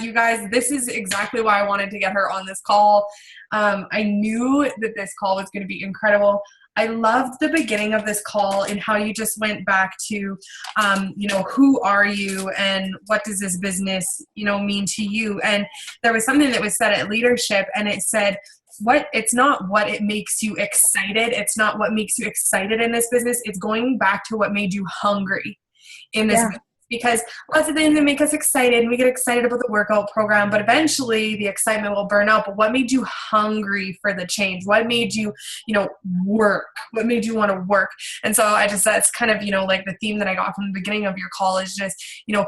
You guys, this is exactly why I wanted to get her on this call. I knew that this call was going to be incredible. I loved the beginning of this call and how you just went back to, you know, who are you and what does this business, you know, mean to you? And there was something that was said at leadership and it said, it's not what it makes you excited. It's not what makes you excited in this business. It's going back to what made you hungry in this business. Because lots of things that make us excited, we get excited about the workout program, but eventually the excitement will burn out. But what made you hungry for the change? What made you, work? What made you want to work? And so that's kind of, like the theme that I got from the beginning of your call is just,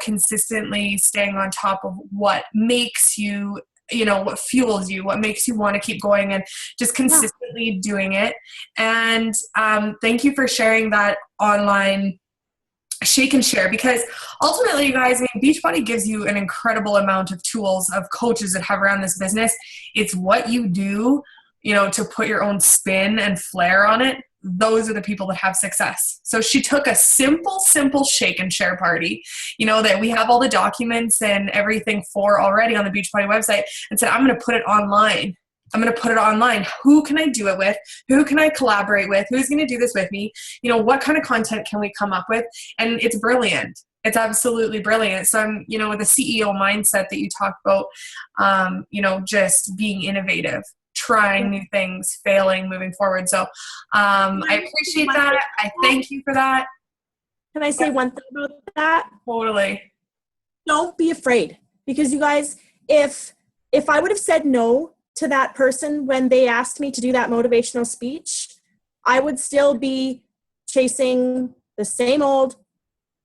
consistently staying on top of what makes you, what fuels you, what makes you want to keep going, and just consistently doing it. And thank you for sharing that online shake and share, because ultimately, you guys, Beachbody gives you an incredible amount of tools of coaches that have around this business. It's what you do, to put your own spin and flair on it. Those are the people that have success. So she took a simple shake and share party, that we have all the documents and everything for already on the Beachbody website, and said, I'm going to put it online. Who can I do it with? Who can I collaborate with? Who's going to do this with me? What kind of content can we come up with? And it's brilliant. It's absolutely brilliant. So I'm, with the CEO mindset that you talked about, just being innovative, trying new things, failing, moving forward. So I appreciate that. I thank you for that. Can I say one thing about that? Totally. Don't be afraid, because you guys, if I would have said no to that person when they asked me to do that motivational speech, I would still be chasing the same old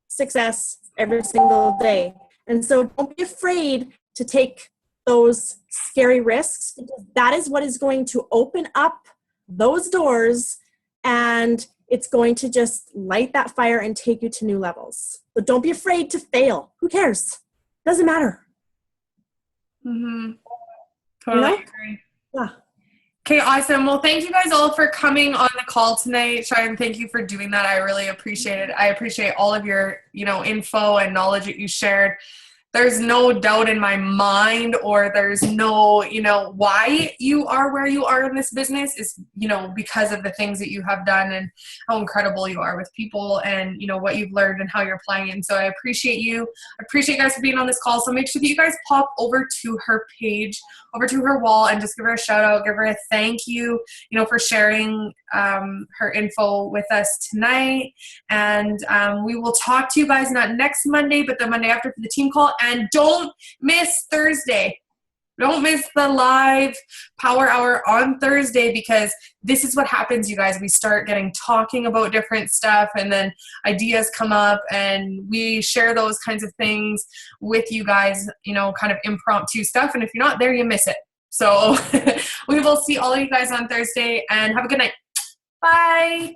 success every single day. And so don't be afraid to take those scary risks, because that is what is going to open up those doors, and it's going to just light that fire and take you to new levels. So don't be afraid to fail. Who cares? Doesn't matter. Mm-hmm. Totally agree. Yeah. Okay, awesome. Well, thank you guys all for coming on the call tonight. Sharon, thank you for doing that. I really appreciate it. I appreciate all of your, info and knowledge that you shared. There's no doubt in my mind, or there's no, why you are where you are in this business is, because of the things that you have done and how incredible you are with people and, what you've learned and how you're applying it. And so I appreciate you. I appreciate you guys for being on this call. So make sure that you guys pop over to her page, over to her wall, and just give her a shout out, give her a thank you, for sharing her info with us tonight. And we will talk to you guys not next Monday, but the Monday after for the team call. And don't miss Thursday. Don't miss the live power hour on Thursday, because this is what happens, you guys. We start talking about different stuff, and then ideas come up, and we share those kinds of things with you guys, kind of impromptu stuff. And if you're not there, you miss it. So we will see all of you guys on Thursday, and have a good night. Bye.